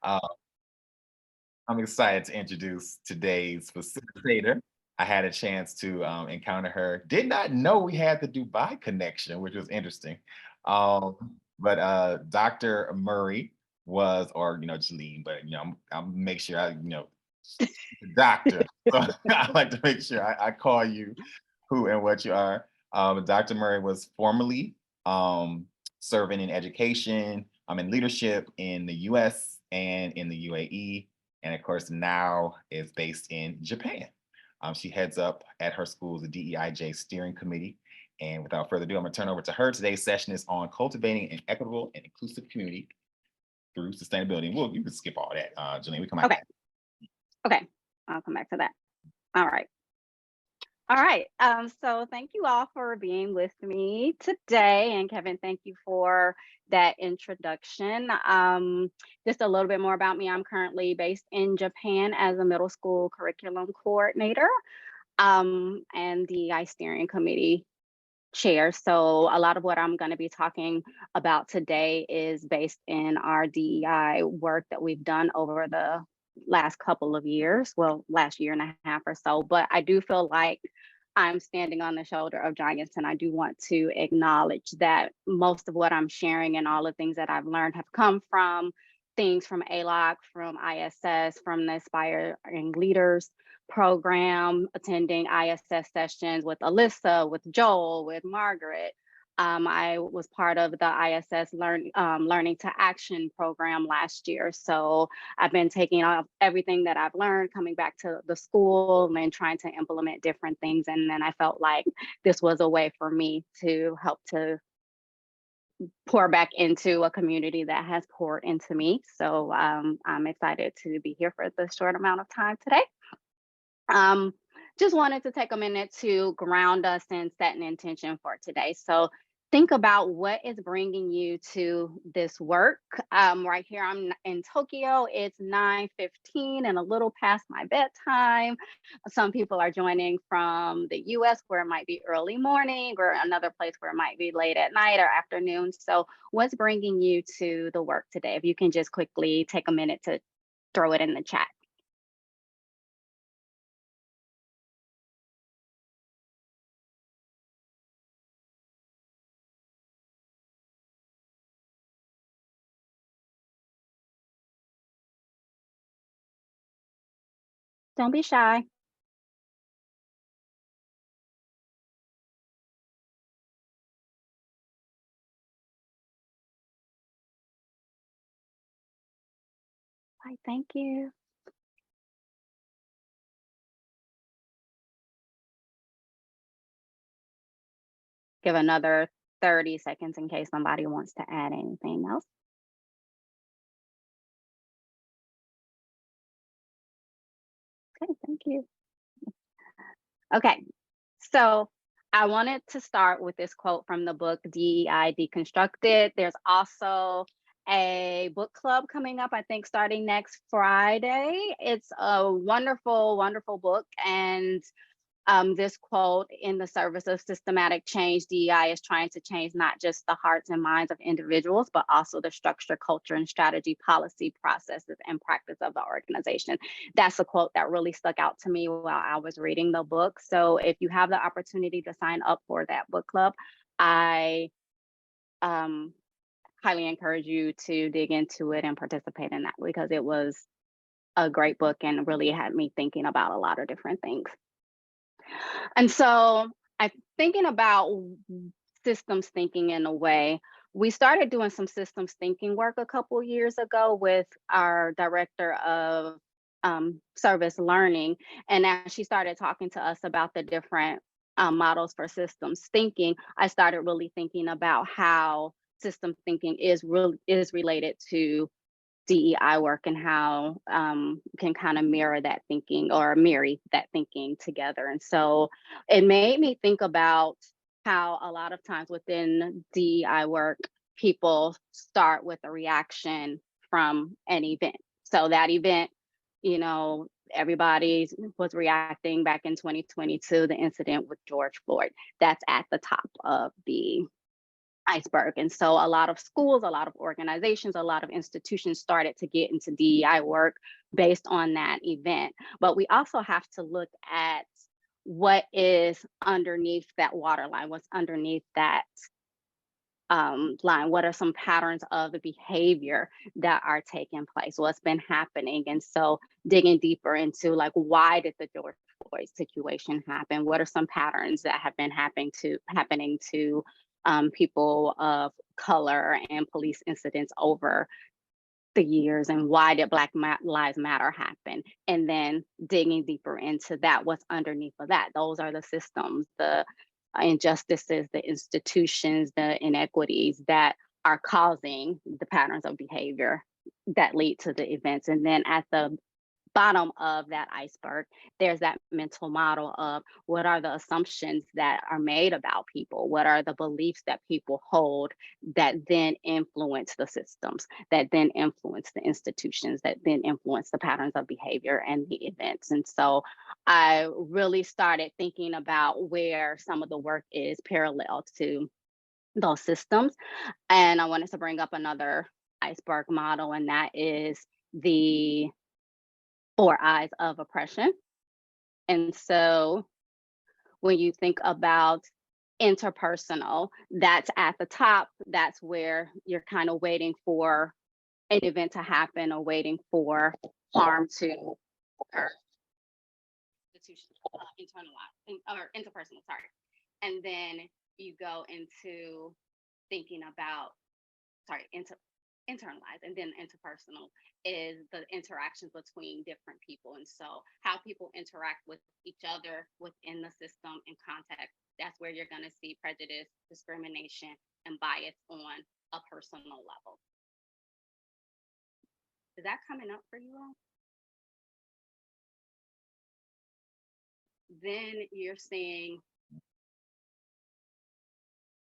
Uh, I'm excited to introduce today's facilitator. I had a chance to encounter her. Did not know we had the Dubai connection, which was interesting. But Dr. Murray was, or Jaleen, but I'm make sure the doctor. So I like to make sure I call you who and what you are. Dr. Murray was formerly um, serving in education, in leadership in the US and in the UAE. And of course, now is based in Japan. She heads up at her school's the DEIJ steering committee. And without further ado, I'm going to turn over to her. Today's session is on cultivating an equitable and inclusive community through sustainability. And you can skip all that, Janine. We come back to Okay. that. Okay. I'll come back to that. All right. All right. So thank you all for being with me today. And Kevin, thank you for that introduction. Just a little bit more about me. I'm currently based in Japan as a middle school curriculum coordinator and the DEI steering committee chair. So a lot of what I'm going to be talking about today is based in our DEI work that we've done over the last couple of years, well, last year and a half or so. But I do feel like I'm standing on the shoulder of giants, and I do want to acknowledge that most of what I'm sharing and all the things that I've learned have come from things from ALOC, from ISS, from the Aspiring Leaders program, attending ISS sessions with Alyssa, with Joel, with Margaret. I was part of the ISS Learning to Action program last year. So I've been taking off everything that I've learned, coming back to the school and trying to implement different things. And then I felt like this was a way for me to help to pour back into a community that has poured into me. So I'm excited to be here for the short amount of time today. Just wanted to take a minute to ground us and set an intention for today. So think about what is bringing you to this work. Right here, I'm in Tokyo. It's 9:15 and a little past my bedtime. Some people are joining from the US where it might be early morning, or another place where it might be late at night or afternoon. So what's bringing you to the work today? If you can just quickly take a minute to throw it in the chat. Don't be shy. Hi, thank you. Give another 30 seconds in case somebody wants to add anything else. Okay, thank you. Okay, so I wanted to start with this quote from the book DEI Deconstructed. There's also a book club coming up, I think starting next Friday. It's a wonderful, wonderful book. And this quote, in the service of systematic change, DEI is trying to change not just the hearts and minds of individuals, but also the structure, culture, and strategy, policy, processes, and practice of the organization. That's a quote that really stuck out to me while I was reading the book. So if you have the opportunity to sign up for that book club, I highly encourage you to dig into it and participate in that, because it was a great book and really had me thinking about a lot of different things. And so I'm thinking about systems thinking in a way. We started doing some systems thinking work a couple years ago with our director of service learning. And as she started talking to us about the different models for systems thinking, I started really thinking about how system thinking is related to DEI work, and how can kind of mirror that thinking or marry that thinking together. And so it made me think about how a lot of times within DEI work, people start with a reaction from an event. So that event, everybody was reacting back in 2022, the incident with George Floyd. That's at the top of the iceberg. And so a lot of schools, a lot of organizations, a lot of institutions started to get into DEI work based on that event. But we also have to look at what is underneath that waterline, what's underneath that line. What are some patterns of the behavior that are taking place? What's been happening? And so digging deeper into like, why did the George Floyd situation happen? What are some patterns that have been happening to people of color and police incidents over the years, and why did Lives Matter happen? And then digging deeper into that, what's underneath of that? Those are the systems, the injustices, the institutions, the inequities that are causing the patterns of behavior that lead to the events. And then at the bottom of that iceberg, there's that mental model of what are the assumptions that are made about people? What are the beliefs that people hold that then influence the systems, that then influence the institutions, that then influence the patterns of behavior and the events? And so I really started thinking about where some of the work is parallel to those systems. And I wanted to bring up another iceberg model, and that is the 4 eyes of oppression. And so when you think about interpersonal, that's at the top. That's where you're kind of waiting for an event to happen or waiting for harm to occur. Institutional, internalized, or interpersonal, sorry. And then you go into thinking about, sorry, internalized, and then interpersonal is the interactions between different people. And so how people interact with each other within the system and context, that's where you're going to see prejudice, discrimination, and bias on a personal level. Is that coming up for you all? Then you're seeing,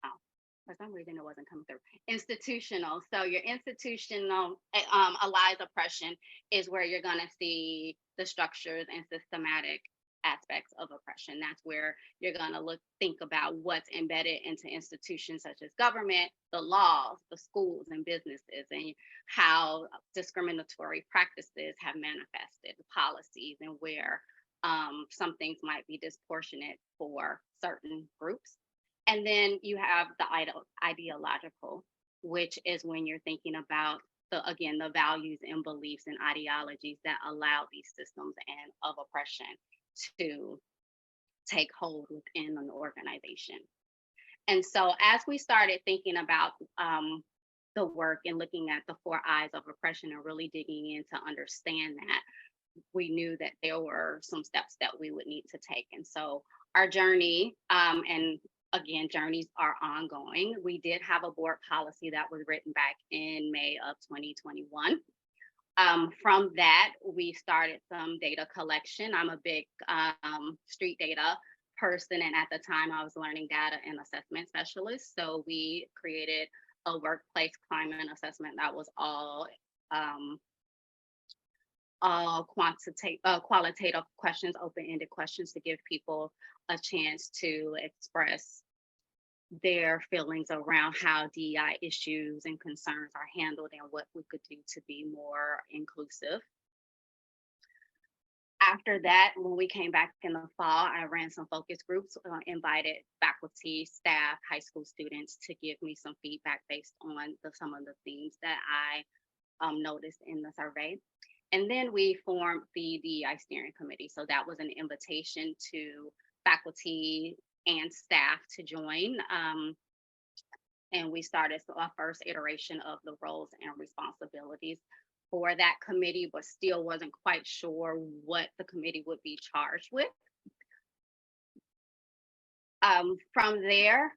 oh, for some reason it wasn't coming through. Institutional. So your institutional allies oppression is where you're going to see the structures and systematic aspects of oppression. That's where you're going to think about what's embedded into institutions such as government, the laws, the schools and businesses, and how discriminatory practices have manifested, the policies, and where some things might be disproportionate for certain groups. And then you have the ideological, which is when you're thinking about the values and beliefs and ideologies that allow these systems and of oppression to take hold within an organization. And so as we started thinking about the work and looking at the 4 eyes of oppression and really digging in to understand that, we knew that there were some steps that we would need to take. And so our journey, and again, journeys are ongoing. We did have a board policy that was written back in May of 2021. From that, we started some data collection. I'm a big street data person, and at the time I was learning data and assessment specialist. So we created a workplace climate assessment that was all qualitative questions, open-ended questions to give people a chance to express their feelings around how DEI issues and concerns are handled and what we could do to be more inclusive. After that, when we came back in the fall, I ran some focus groups, invited faculty, staff, high school students to give me some feedback based on some of the themes that I noticed in the survey. And then we formed the DEI steering committee. So that was an invitation to faculty and staff to join. And we started our first iteration of the roles and responsibilities for that committee, but still wasn't quite sure what the committee would be charged with. From there,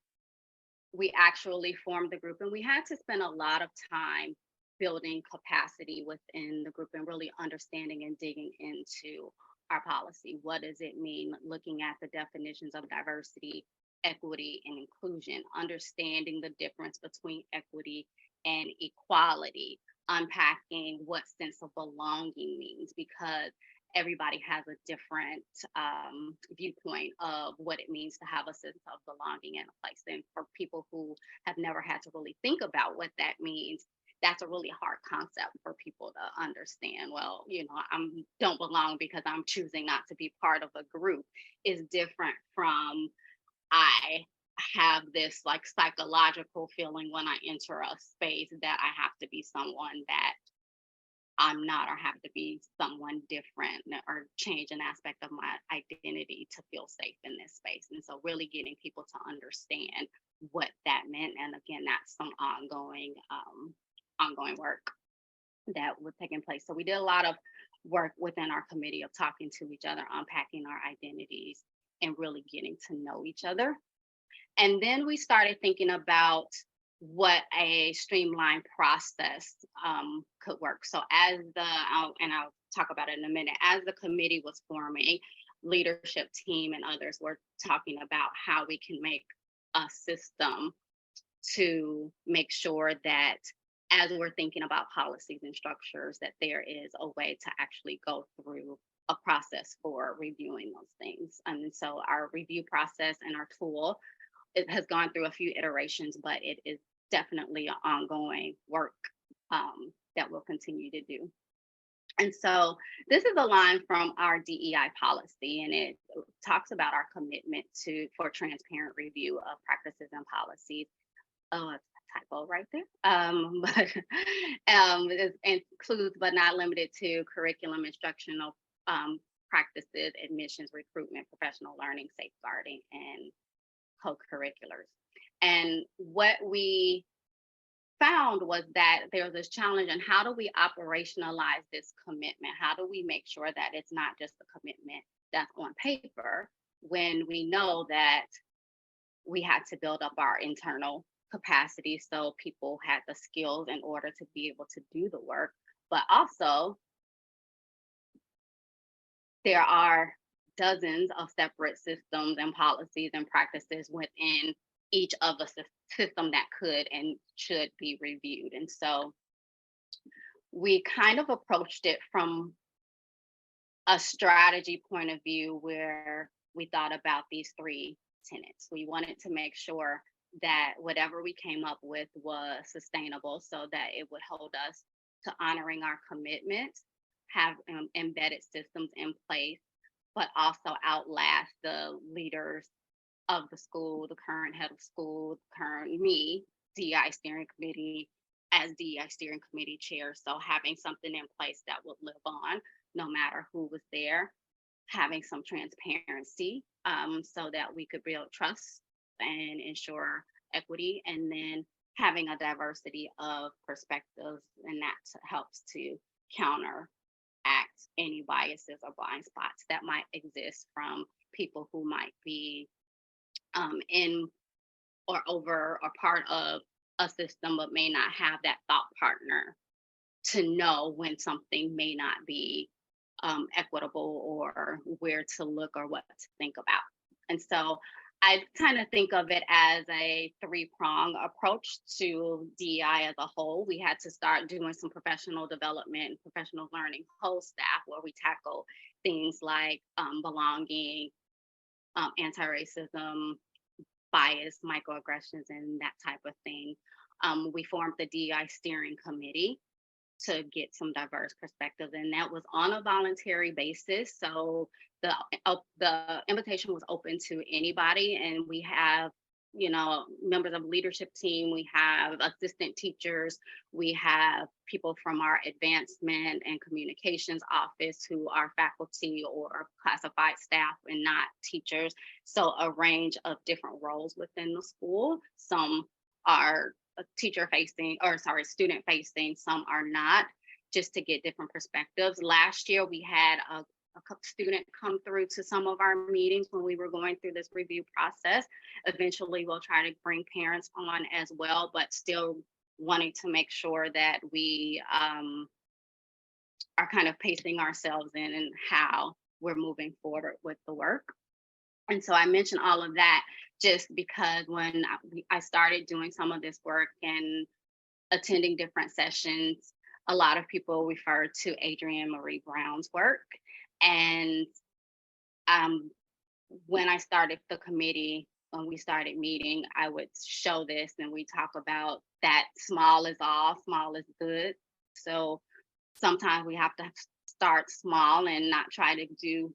we actually formed the group, and we had to spend a lot of time building capacity within the group and really understanding and digging into our policy. What does it mean? Looking at the definitions of diversity, equity, and inclusion, understanding the difference between equity and equality, unpacking what sense of belonging means, because everybody has a different viewpoint of what it means to have a sense of belonging in a place. And for people who have never had to really think about what that means, that's a really hard concept for people to understand. Well, I don't belong because I'm choosing not to be part of a group is different from I have this like psychological feeling when I enter a space that I have to be someone that I'm not, or have to be someone different, or change an aspect of my identity to feel safe in this space. And so really getting people to understand what that meant. And again, that's some ongoing work that was taking place. So we did a lot of work within our committee of talking to each other, unpacking our identities, and really getting to know each other. And then we started thinking about what a streamlined process could work. So I'll talk about it in a minute, as the committee was forming, leadership team and others were talking about how we can make a system to make sure that as we're thinking about policies and structures, that there is a way to actually go through a process for reviewing those things. And so our review process and our tool, it has gone through a few iterations, but it is definitely an ongoing work that we'll continue to do. And so this is a line from our DEI policy, and it talks about our commitment for transparent review of practices and policies. Oh, it's a typo right there. But it includes but not limited to curriculum, instructional practices, admissions, recruitment, professional learning, safeguarding, and co-curriculars. And what we found was that there was this challenge in how do we operationalize this commitment? How do we make sure that it's not just a commitment that's on paper, when we know that we had to build up our internal capacity so people had the skills in order to be able to do the work, but also there are dozens of separate systems and policies and practices within each of the system that could and should be reviewed. And so we kind of approached it from a strategy point of view where we thought about these three tenets. We wanted to make sure that whatever we came up with was sustainable so that it would hold us to honoring our commitments, have embedded systems in place, but also outlast the leaders of the school, the current head of school, current me, DEI steering committee, as DEI steering committee chair. So having something in place that would live on no matter who was there, having some transparency so that we could build trust and ensure equity, and then having a diversity of perspectives, and that helps to counteract any biases or blind spots that might exist from people who might be in or over or part of a system but may not have that thought partner to know when something may not be equitable, or where to look or what to think about. And so I kind of think of it as a three-prong approach to DEI as a whole. We had to start doing some professional development, professional learning, whole staff, where we tackle things like belonging, anti-racism, bias, microaggressions, and that type of thing. We formed the DEI steering committee to get some diverse perspectives, and that was on a voluntary basis. So the invitation was open to anybody, and we have members of leadership team, we have assistant teachers, we have people from our advancement and communications office who are faculty or classified staff and not teachers. So a range of different roles within the school. Some are student facing, some are not, just to get different perspectives. Last year we had a student come through to some of our meetings when we were going through this review process. Eventually we'll try to bring parents on as well, but still wanting to make sure that we are kind of pacing ourselves in and how we're moving forward with the work. And so I mentioned all of that just because when I started doing some of this work and attending different sessions, a lot of people refer to Adrienne Marie Brown's work. And um, when I started the committee, when we started meeting, I would show this and we talk about that small is all, small is good. So sometimes we have to start small and not try to do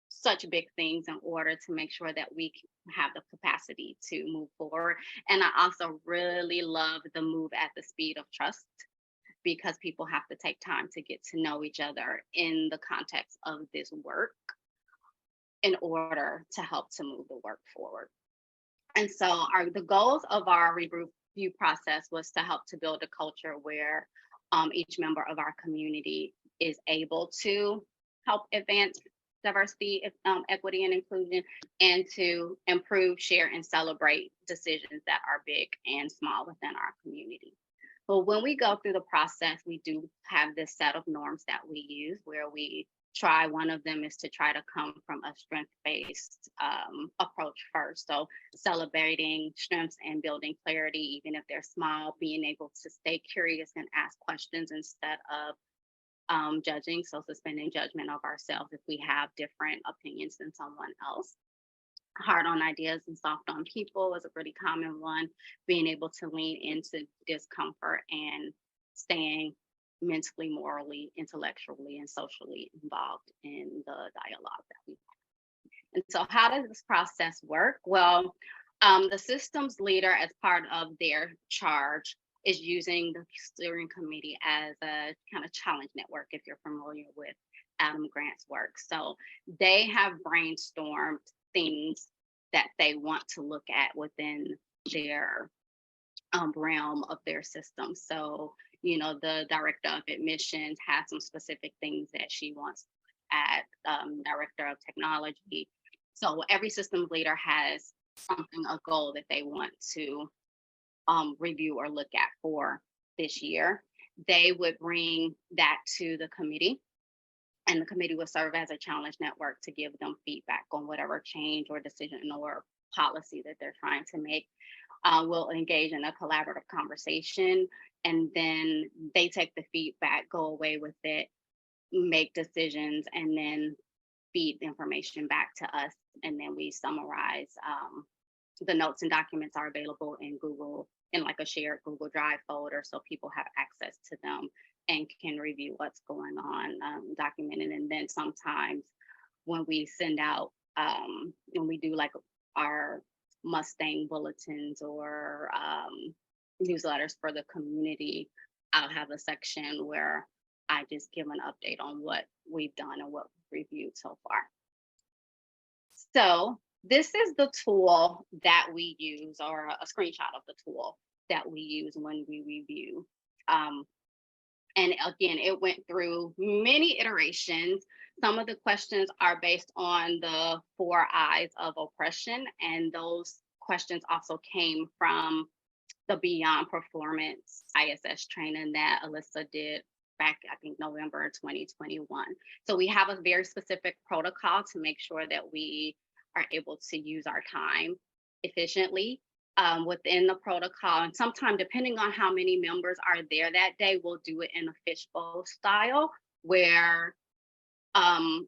such big things in order to make sure that we have the capacity to move forward. And I also really love the move at the speed of trust, because people have to take time to get to know each other in the context of this work in order to help to move the work forward. And so the goals of our review process was to help to build a culture where each member of our community is able to help advance diversity, equity, and inclusion, and to improve, share, and celebrate decisions that are big and small within our community. But when we go through the process, we do have this set of norms that we use where we try, one of them is to try to come from a strength-based approach first. So celebrating strengths and building clarity, even if they're small, being able to stay curious and ask questions instead of judging, so suspending judgment of ourselves if we have different opinions than someone else. Hard on ideas and soft on people is a pretty common one. Being able to lean into discomfort and staying mentally, morally, intellectually, and socially involved in the dialogue that we have. And so how does this process work? Well, the systems leader, as part of their charge, is using the steering committee as a kind of challenge network, if you're familiar with Adam Grant's work. So they have brainstormed things that they want to look at within their realm of their system. So, the director of admissions has some specific things that she wants at director of technology. So every system leader has something, a goal that they want to review or look at for this year. They would bring that to the committee, and the committee would serve as a challenge network to give them feedback on whatever change or decision or policy that they're trying to make. We'll engage in a collaborative conversation, and then they take the feedback, go away with it, make decisions, and then feed the information back to us. And then we summarize. The notes and documents are available in Google, in like a shared Google Drive folder, so people have access to them and can review what's going on, documented. And then sometimes when we send out, when we do like our Mustang bulletins or newsletters for the community, I'll have a section where I just give an update on what we've done and what we've reviewed so far. So this is the tool that we use, or a screenshot of the tool that we use when we review. And again, it went through many iterations. Some of the questions are based on the 4 I's of oppression, and those questions also came from the Beyond Performance ISS training that Alyssa did back, I think, November 2021. So we have a very specific protocol to make sure that we are able to use our time efficiently within the protocol. And sometimes, depending on how many members are there that day, we'll do it in a fishbowl style, where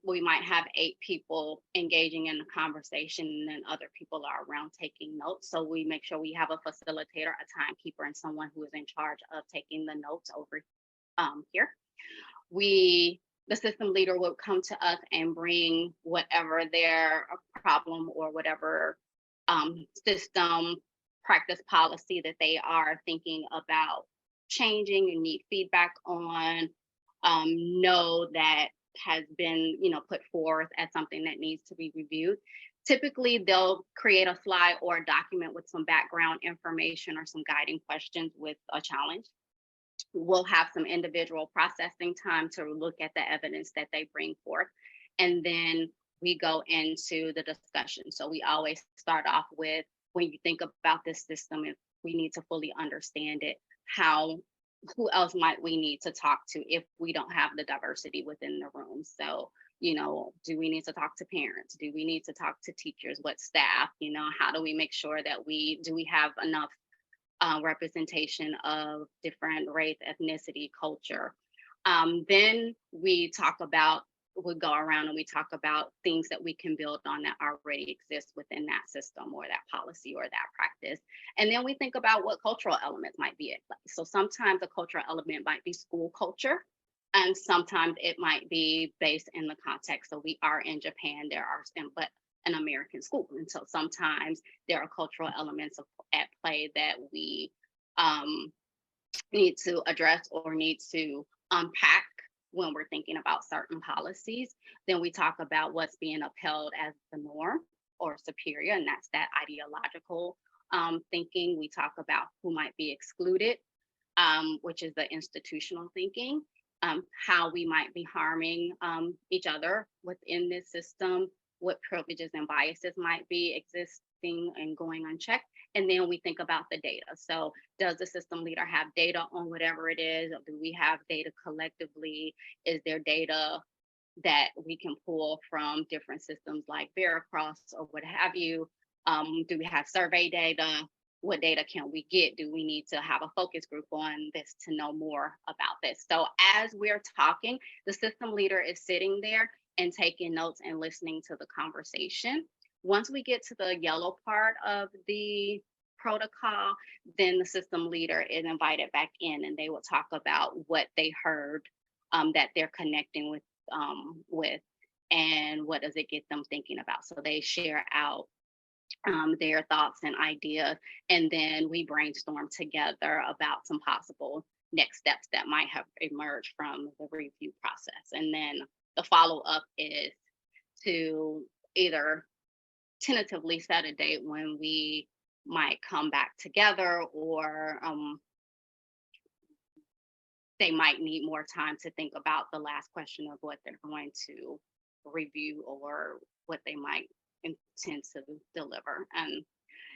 we might have 8 people engaging in the conversation, and then other people are around taking notes. So we make sure we have a facilitator, a timekeeper, and someone who is in charge of taking the notes over here. The system leader will come to us and bring whatever their problem or whatever system practice policy that they are thinking about changing and need feedback on, know that has been put forth as something that needs to be reviewed. Typically, they'll create a slide or a document with some background information or some guiding questions with a challenge. We'll have some individual processing time to look at the evidence that they bring forth. And then we go into the discussion. So we always start off with, when you think about this system, if we need to fully understand it, who else might we need to talk to if we don't have the diversity within the room? So, do we need to talk to parents? Do we need to talk to teachers? What staff? How do we make sure that we have enough representation of different race, ethnicity, culture? Then we go around and we talk about things that we can build on that already exist within that system or that policy or that practice. And then we think about what cultural elements might be at play. So sometimes a cultural element might be school culture, and sometimes it might be based in the context. So we are in Japan, but an American school. And so sometimes there are cultural elements at play that we um, need to address or need to unpack when we're thinking about certain policies. Then we talk about what's being upheld as the norm or superior, and that's that ideological thinking. We talk about who might be excluded, which is the institutional thinking, how we might be harming each other within this system, what privileges and biases might be existing and going unchecked. And then we think about the data. So does the system leader have data on whatever it is? Or do we have data collectively? Is there data that we can pull from different systems like Veracross or what have you? Do we have survey data? What data can we get? Do we need to have a focus group on this to know more about this? So as we're talking, the system leader is sitting there and taking notes and listening to the conversation. Once we get to the yellow part of the protocol, then the system leader is invited back in and they will talk about what they heard that they're connecting with, and what does it get them thinking about. So they share out their thoughts and ideas, and then we brainstorm together about some possible next steps that might have emerged from the review process. And then the follow up is to either tentatively set a date when we might come back together, or they might need more time to think about the last question of what they're going to review or what they might intend to deliver. And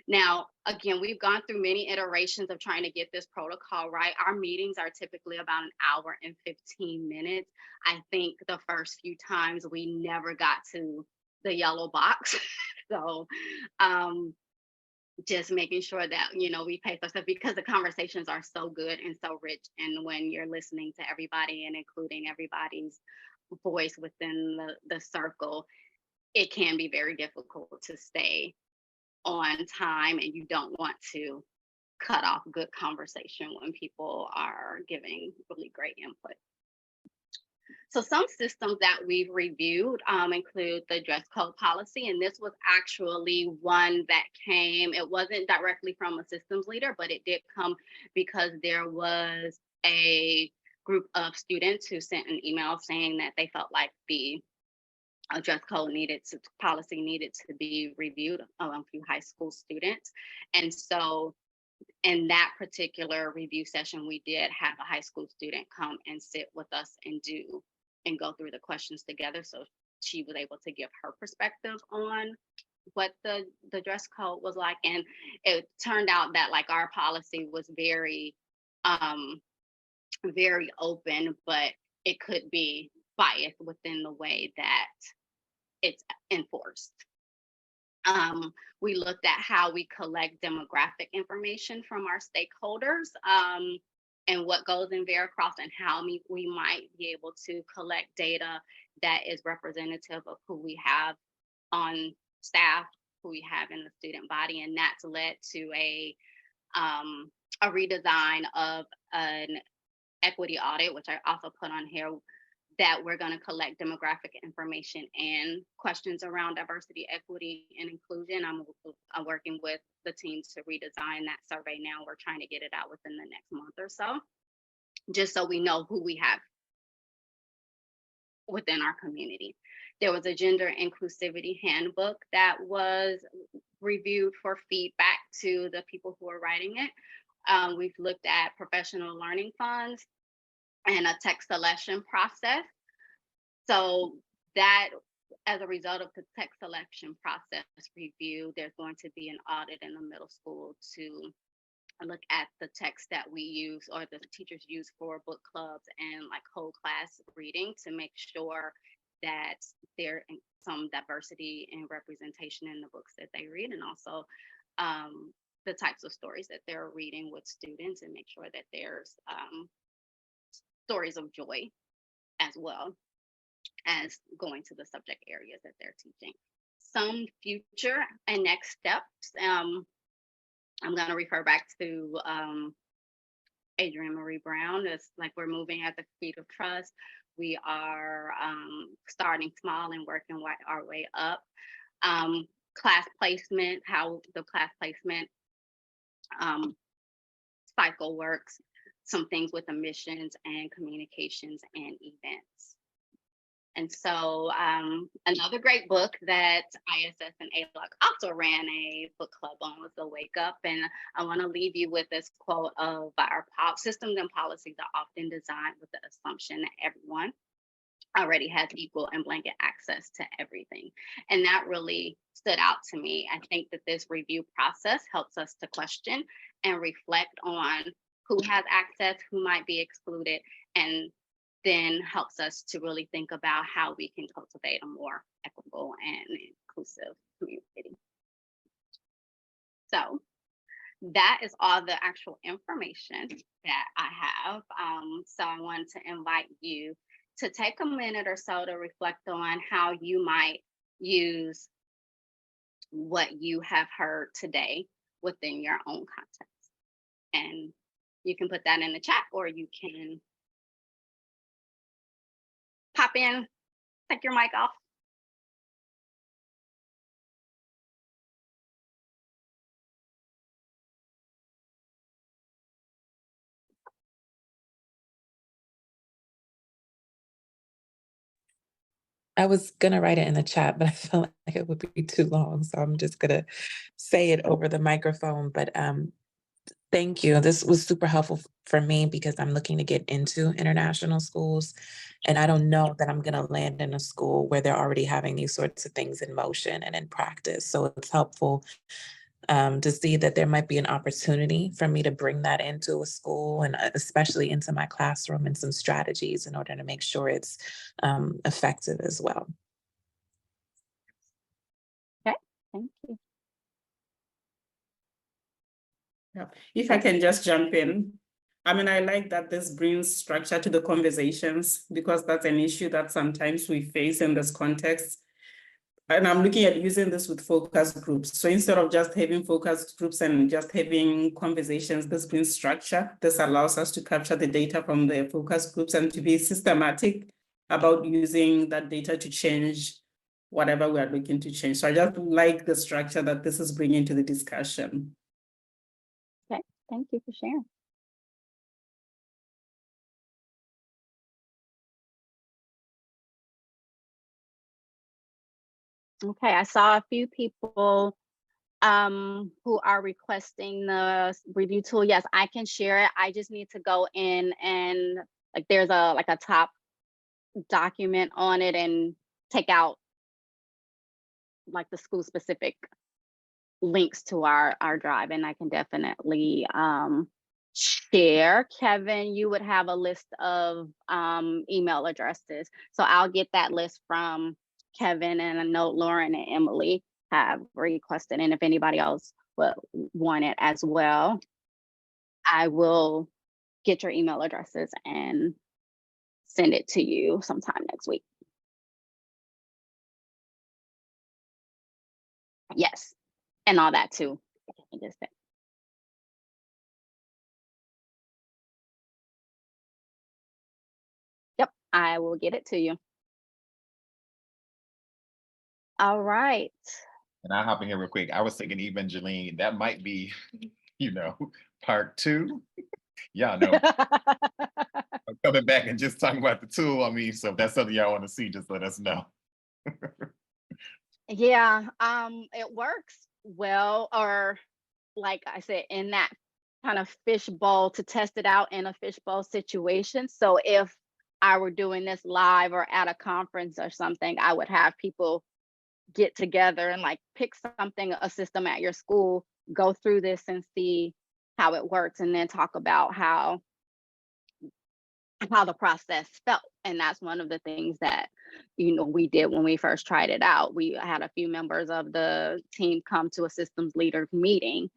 now, again, we've gone through many iterations of trying to get this protocol right. Our meetings are typically about an hour and 15 minutes. I think the first few times we never got to the yellow box. So just making sure that, we pace ourselves, because the conversations are so good and so rich. And when you're listening to everybody and including everybody's voice within the circle, it can be very difficult to stay on time, and you don't want to cut off good conversation when people are giving really great input. So some systems that we've reviewed include the dress code policy, and this was actually one that it wasn't directly from a systems leader, but it did come because there was a group of students who sent an email saying that they felt like the dress code policy needed to be reviewed among a few high school students. And so in that particular review session, we did have a high school student come and sit with us and go through the questions together. So she was able to give her perspective on what the dress code was like. And it turned out that our policy was very, very open, but it could be biased within the way that it's enforced. We looked at how we collect demographic information from our stakeholders, and what goes in Veracross, and how we might be able to collect data that is representative of who we have on staff, who we have in the student body. And that's led to a redesign of an equity audit, which I also put on here, that we're going to collect demographic information and questions around diversity, equity, and inclusion. I'm working with the teams to redesign that survey now. We're trying to get it out within the next month or so, just so we know who we have within our community. There was a gender inclusivity handbook that was reviewed for feedback to the people who are writing it. We've looked at professional learning funds and a text selection process. So that, as a result of the text selection process review, there's going to be an audit in the middle school to look at the text that we use, or the teachers use, for book clubs and whole class reading, to make sure that there is some diversity and representation in the books that they read, and also the types of stories that they're reading with students, and make sure that there's stories of joy as well as going to the subject areas that they're teaching. Some future and next steps, I'm going to refer back to Adrienne Marie Brown. It's like we're moving at the speed of trust. We are starting small and working our way up. Class placement, how the class placement cycle works, some things with admissions and communications and events. And so another great book that ISS and ALOC also ran a book club on was The Wake Up. And I want to leave you with this quote of our systems and policies are often designed with the assumption that everyone already has equal and blanket access to everything. And that really stood out to me. I think that this review process helps us to question and reflect on who has access, who might be excluded, and then helps us to really think about how we can cultivate a more equitable and inclusive community. So that is all the actual information that I have. So I want to invite you to take a minute or so to reflect on how you might use what you have heard today within your own context. And you can put that in the chat, or you can pop in, take your mic off. I was gonna write it in the chat, but I felt like it would be too long, so I'm just gonna say it over the microphone. But thank you. This was super helpful for me because I'm looking to get into international schools, and I don't know that I'm gonna land in a school where they're already having these sorts of things in motion and in practice. So it's helpful to see that there might be an opportunity for me to bring that into a school and especially into my classroom and some strategies in order to make sure it's effective as well. Okay, thank you. Yeah. If I can just jump in. I mean, I like that this brings structure to the conversations because that's an issue that sometimes we face in this context. And I'm looking at using this with focus groups. So instead of just having focus groups and just having conversations, this brings structure. This allows us to capture the data from the focus groups and to be systematic about using that data to change whatever we are looking to change. So I just like the structure that this is bringing to the discussion. Okay, thank you for sharing. Okay, I saw a few people who are requesting the review tool. Yes, I can share it. I just need to go in and like there's a top document on it and take out like the school specific links to our drive, and I can definitely share. Kevin, you would have a list of email addresses, so I'll get that list from Kevin, and I know Lauren and Emily have requested, and if anybody else would want it as well, I will get your email addresses and send it to you sometime next week. Yes, and all that too. Yep, I will get it to you. All right. And I'll hop in here real quick. I was thinking, even Jeline, that might be, part 2. Y'all know I'm coming back and just talking about the tool. I mean, so if that's something y'all want to see, just let us know. Yeah, it works well, or like I said, in that kind of fishbowl, to test it out in a fishbowl situation. So if I were doing this live or at a conference or something, I would have people get together and like pick something, a system at your school, go through this and see how it works, and then talk about how the process felt. And that's one of the things that we did when we first tried it out. We had a few members of the team come to a systems leader meeting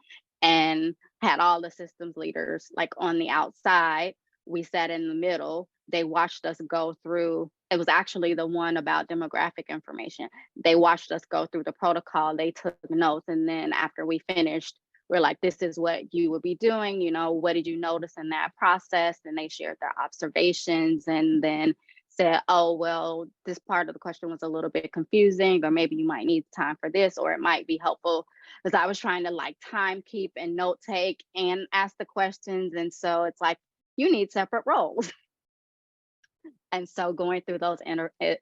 and had all the systems leaders like on the outside. We sat in the middle, they watched us go through, it was actually the one about demographic information. They watched us go through the protocol, they took notes, and then after we finished, we're like, this is what you would be doing, you know, what did you notice in that process? And they shared their observations and then said, oh, well, this part of the question was a little bit confusing, or maybe you might need time for this, or it might be helpful, because I was trying to like time keep and note take and ask the questions. And so it's like, you need separate roles. And so going through those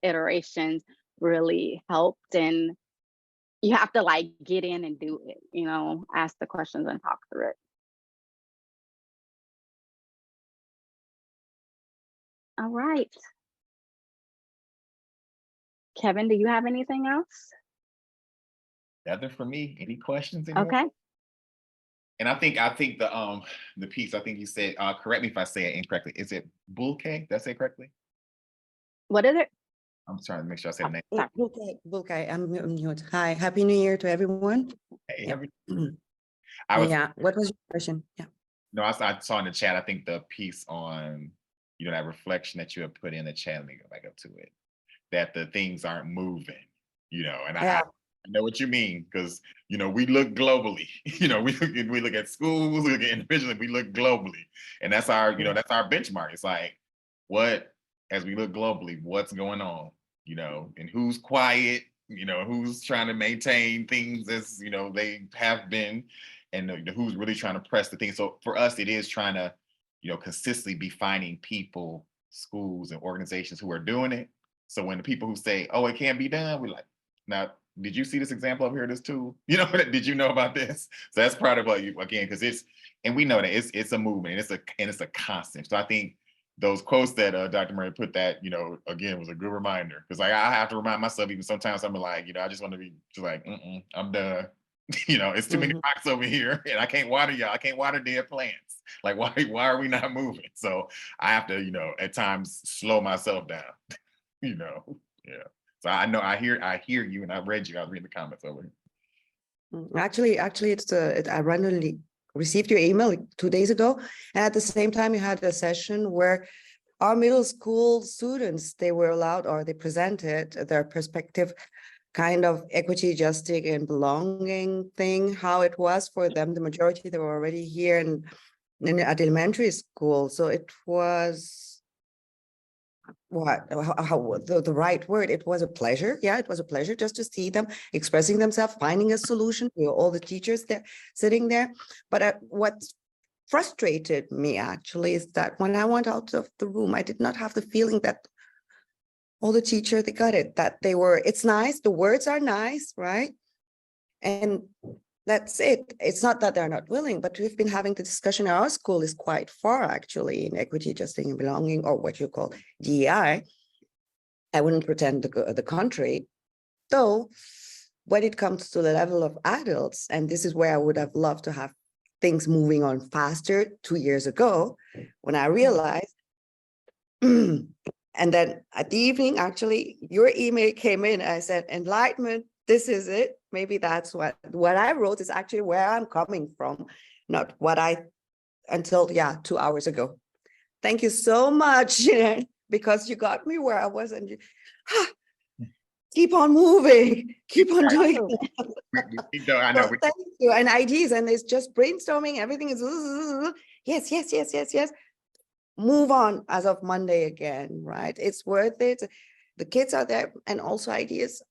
iterations really helped. And you have to like get in and do it, you know, ask the questions and talk through it. All right. Kevin, do you have anything else? Nothing for me. Any questions anymore? Okay. And I think the piece, I think you said, correct me if I say it incorrectly. Is it Bulke? Did I say it correctly? What is it? I'm trying to make sure I said the name. Sorry. Okay, I'm mute. Hi, Happy New Year to everyone. Hey, Yeah. I was, Yeah, what was your question? Yeah. no, I saw in the chat, I think the piece on, you know, that reflection that you have put in the chat, let me go back up to it, that the things aren't moving, you know, and Yeah. I know what you mean, because, you know, we look globally, you know, we look at schools, we look at individually, we look globally. And that's our, you know, that's our benchmark. It's like, what, as we look globally, what's going on, you know, and who's quiet, you know, who's trying to maintain things as, you know, they have been, and who's really trying to press the thing. So for us, it is trying to, you know, consistently be finding people, schools, and organizations who are doing it. So when the people who say, oh, it can't be done, we're like, now, did you see this example over here, this tool? You know, did you know about this? So that's part of what you, again, because it's, and we know that it's a movement, and it's a constant. So I think those quotes that Dr. Murray put, that, you know, again, was a good reminder, because like I have to remind myself, even sometimes I'm like, you know, I just want to be just like, I'm done. You know, it's too many rocks over here, and I can't water y'all. I can't water dead plants. Like, why are we not moving? So I have to, you know, at times slow myself down. You know, yeah. So I know I hear you, and I read you. I was reading the comments over here. Actually, I randomly received your email like 2 days ago, and at the same time, you had a session where our middle school students, they were allowed, or they presented their perspective, kind of equity, justice, and belonging thing, how it was for them. The majority, they were already here at elementary school, so it was the right word. It was a pleasure. Yeah, it was a pleasure just to see them expressing themselves, finding a solution. We were all the teachers there sitting there. But what frustrated me actually is that when I went out of the room, I did not have the feeling that all the teachers, they got it, that they were, it's nice, the words are nice, right? And that's it. It's not that they're not willing, but we've been having the discussion. Our school is quite far actually in equity, justice, and belonging, or what you call DEI. I wouldn't pretend the contrary, though. When it comes to the level of adults, and this is where I would have loved to have things moving on faster 2 years ago, when I realized, and then at the evening, actually, your email came in. I said, enlightenment, this is it. Maybe that's what I wrote is actually where I'm coming from, not what I until 2 hours ago. Thank you so much, because you got me where I was, and keep on moving, keep on doing it. I know. So thank you. And ideas, and it's just brainstorming. Everything is yes. Move on as of Monday again, right? It's worth it. The kids are there, and also ideas.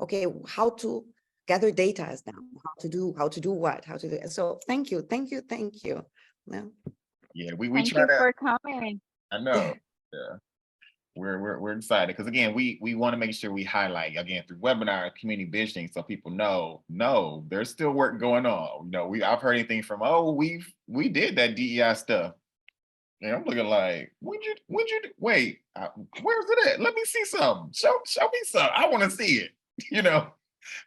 Okay, how to gather data now, how to do what, how to do it. So thank you. Yeah, we Thank try you to. for coming. I know. Yeah. We're excited because again, we want to make sure we highlight again through webinar, community visioning, so people know, no, there's still work going on. You know, I've heard anything from, oh, we did that DEI stuff. And I'm looking like, would you wait, where's it at? Let me see something. Show me something. I want to see it, you know.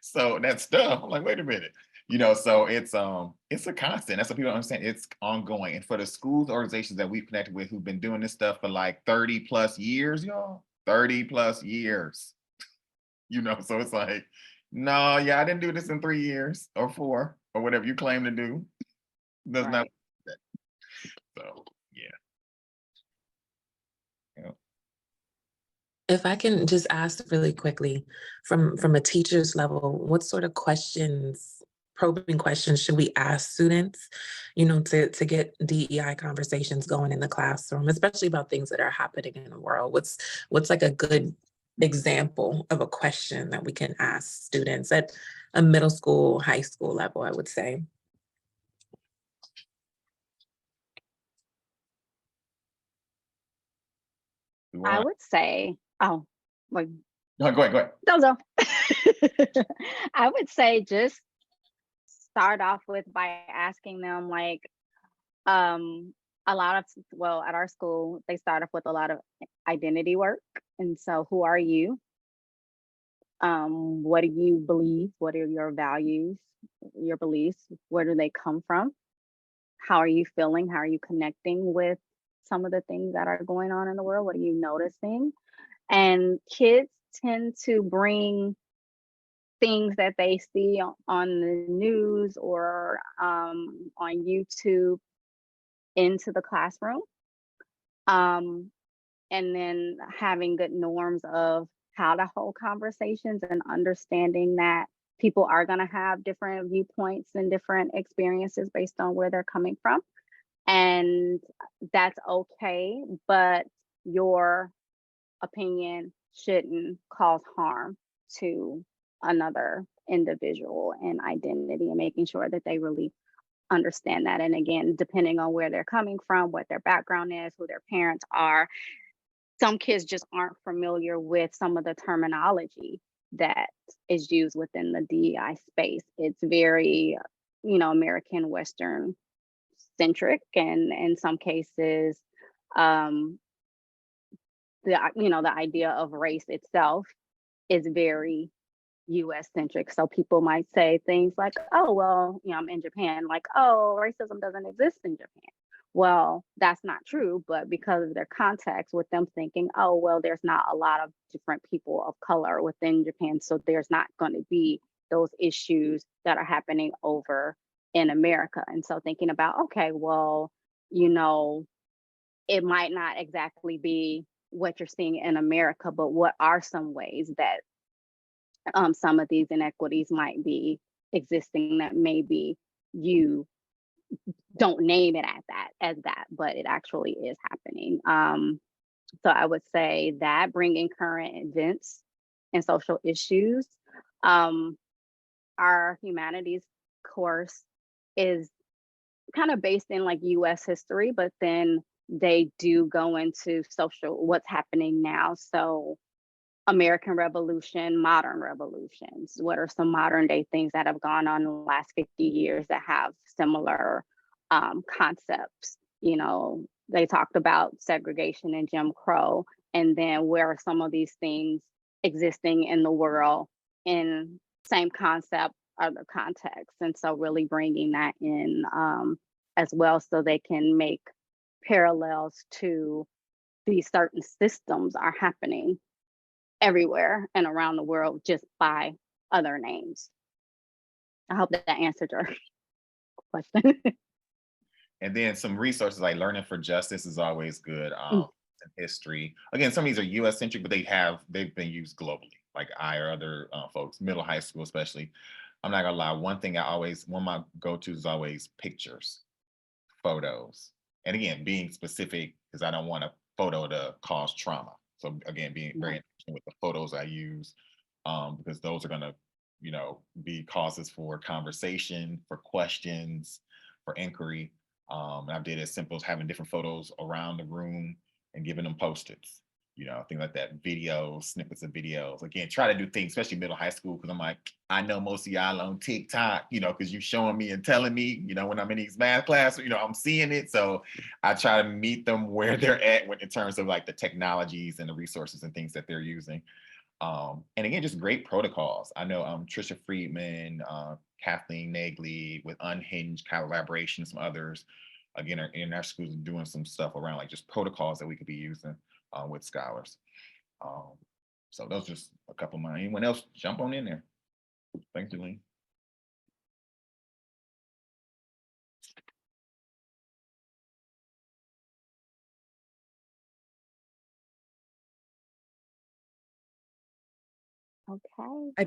So that stuff, I'm like, wait a minute. You know, so it's a constant. That's what people don't understand. It's ongoing. And for the schools, organizations that we've connected with who've been doing this stuff for like 30 plus years, y'all, 30 plus years, you know, so it's like, no, I didn't do this in 3 years or 4 or whatever you claim to do. Does not. So, yeah. If I can just ask really quickly, from a teacher's level, what sort of questions, probing questions should we ask students, to get DEI conversations going in the classroom, especially about things that are happening in the world? What's like a good example of a question that we can ask students at a middle school, high school level, I would say? I would say, oh, wait, No, go ahead, go ahead. no. I would say just start off with by asking them like, a lot of, well, at our school, they start off with a lot of identity work. And so who are you? What do you believe? What are your values, your beliefs? Where do they come from? How are you feeling? How are you connecting with some of the things that are going on in the world? What are you noticing? And kids tend to bring things that they see on the news or on YouTube into the classroom. And then having good norms of how to hold conversations and understanding that people are going to have different viewpoints and different experiences based on where they're coming from. And that's okay, but your opinion shouldn't cause harm to another individual and identity, and making sure that they really understand that. And again, depending on where they're coming from, what their background is, who their parents are, some kids just aren't familiar with some of the terminology that is used within the DEI space. It's very, American Western centric, and in some cases, the idea of race itself is very US centric. So people might say things like, oh, well, I'm in Japan, like, oh, racism doesn't exist in Japan. Well, that's not true, but because of their context, with them thinking, oh, well, there's not a lot of different people of color within Japan, so there's not going to be those issues that are happening over in America. And so thinking about, okay, well, it might not exactly be what you're seeing in America, but what are some ways that some of these inequities might be existing that maybe you don't name it as that, but it actually is happening. So I would say that bringing current events and social issues. Our humanities course is kind of based in like US history, but then they do go into social, what's happening now. So American Revolution, modern revolutions. What are some modern day things that have gone on in the last 50 years that have similar concepts? They talked about segregation and Jim Crow, and then where are some of these things existing in the world in same concept, other contexts? And so really bringing that in as well, so they can make parallels to these certain systems are happening everywhere and around the world just by other names. I hope that answered your question. And then some resources like Learning for Justice is always good. And history. Again, some of these are US centric, but they've been used globally, like I or other folks, middle, high school especially. I'm not gonna lie, one of my go-tos is always pictures, photos. And again, being specific, because I don't want a photo to cause trauma. So again, being very intentional with the photos I use, because those are gonna, be causes for conversation, for questions, for inquiry. And I did as simple as having different photos around the room and giving them post-its, things like that, videos, snippets of videos. Again, try to do things, especially middle high school, because I'm like, I know most of y'all on TikTok, because you showing me and telling me, when I'm in these math classes, I'm seeing it. So I try to meet them where they're at in terms of like the technologies and the resources and things that they're using. And again, just great protocols. I know Trisha Friedman, Kathleen Nagley with Unhinged Collaboration, some others, again, are in our schools doing some stuff around like just protocols that we could be using with scholars. So those are just a couple of mine. Anyone else jump on in there? Thanks, Julie. Okay. I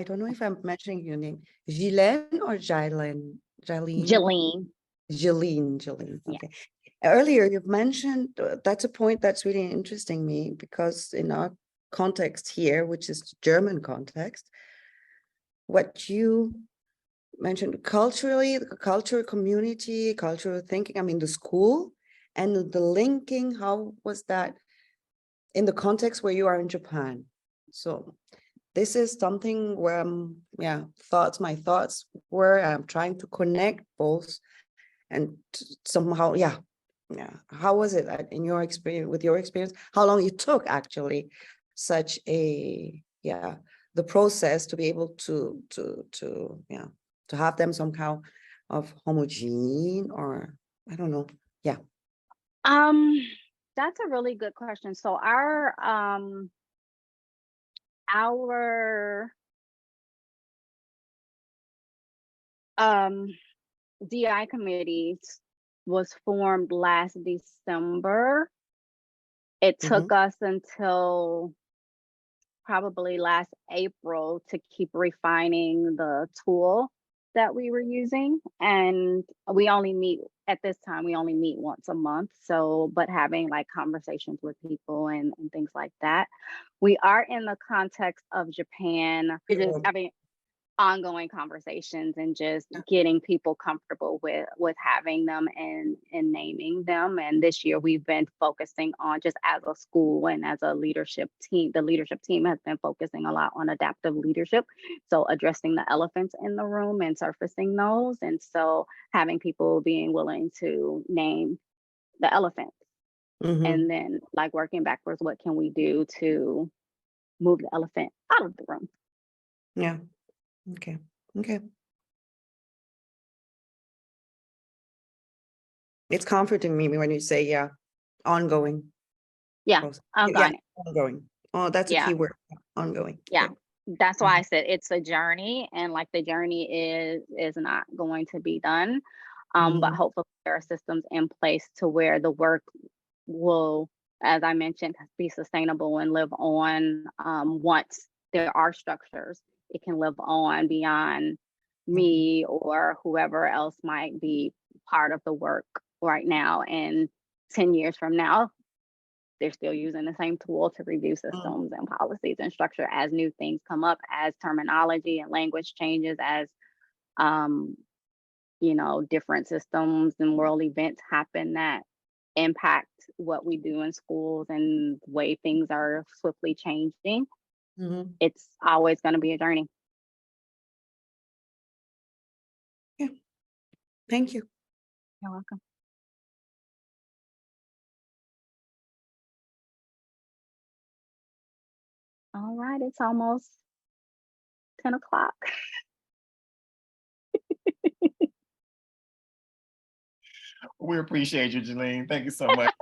don't know if I'm mentioning your name, Ghislaine or Jylene? Jylene? Jilene. Jilene, Yeah. okay. Earlier, you've mentioned, that's a point that's really interesting me, because in our context here, which is German context, what you mentioned culturally, the cultural community, cultural thinking, I mean, the school and the linking, how was that in the context where you are in Japan? So this is something where my thoughts were, I'm trying to connect both and somehow, how was it in your experience, with your experience, how long it took actually such a, the process to be able to have them somehow of homogeneous, or I don't know. That's a really good question. So our DI committee was formed last December. It took us until probably last April to keep refining the tool that we were using. And we only meet at this time, we only meet once a month. So, but having like conversations with people and things like that. We are in the context of Japan, just Yeah. having ongoing conversations and just Yeah. getting people comfortable with having them and naming them. And this year we've been focusing on, just as a school and as a leadership team, the leadership team has been focusing a lot on adaptive leadership, so addressing the elephants in the room and surfacing those, and so having people being willing to name the elephant, and then like working backwards, what can we do to move the elephant out of the room. Yeah. Okay. It's comforting me when you say, ongoing. Yeah, process. ongoing. Ongoing. Oh, that's a Yeah. key word. Ongoing. Yeah. That's why I said it's a journey, and like the journey is not going to be done. But hopefully there are systems in place to where the work will, as I mentioned, be sustainable and live on. Once there are structures, it can live on beyond me or whoever else might be part of the work right now. And 10 years from now, they're still using the same tool to review systems and policies and structure as new things come up, as terminology and language changes, as different systems and world events happen that impact what we do in schools and the way things are swiftly changing. It's always going to be a journey. Yeah. Thank you. You're welcome. All right, it's almost 10 o'clock. We appreciate you, Jilene. Thank you so much.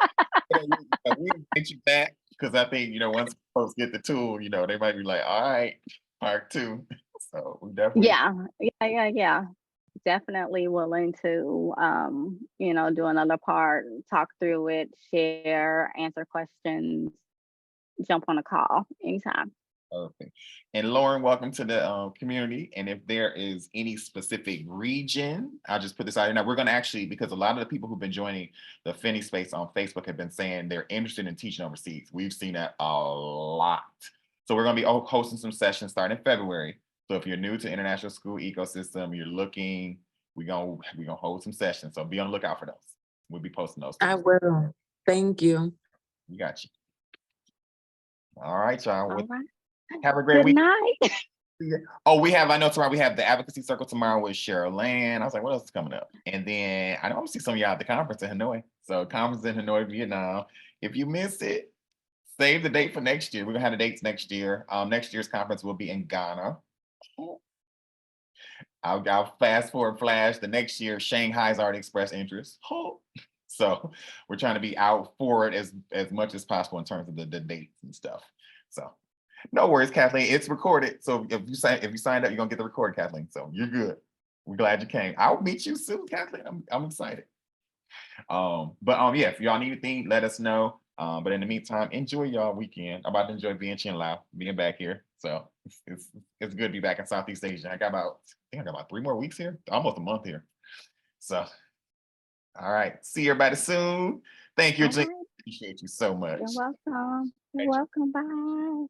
We get you back, because I think, once folks get the tool, they might be like, all right, part 2. So we definitely. Yeah. Definitely willing to, do another part, talk through it, share, answer questions, jump on a call anytime. Okay. And Lauren, welcome to the community. And if there is any specific region, I'll just put this out here. Now, we're going to actually, because a lot of the people who've been joining the Finney space on Facebook have been saying they're interested in teaching overseas. We've seen that a lot. So we're going to be hosting some sessions starting in February. So if you're new to international school ecosystem, you're looking, we're gonna hold some sessions. So be on the lookout for those. We'll be posting those. I will. Thank you. We got you. All right, y'all. All right. Have a great Good week. night. Oh, I know tomorrow we have the advocacy circle tomorrow with Cheryl Land. I was like, what else is coming up? And then I know I'm gonna see some of y'all at the conference in Hanoi. So conference in Hanoi, Vietnam. If you missed it, save the date for next year. We're gonna have the dates next year. Next year's conference will be in Ghana. I'll fast forward flash. The next year, Shanghai's already expressed interest. So we're trying to be out for it as much as possible in terms of the dates and stuff. So no worries, Kathleen. It's recorded. So if you signed up, you're gonna get the record, Kathleen. So you're good. We're glad you came. I'll meet you soon, Kathleen. I'm excited. But yeah, if y'all need anything, let us know. But in the meantime, enjoy y'all weekend. I'm about to enjoy being Chin Lao, being back here. So it's good to be back in Southeast Asia. I think I got about 3 more weeks here, almost a month here. So, all right. See everybody soon. Thank you, All Jane. right. Appreciate you so much. You're welcome. You're welcome. Bye.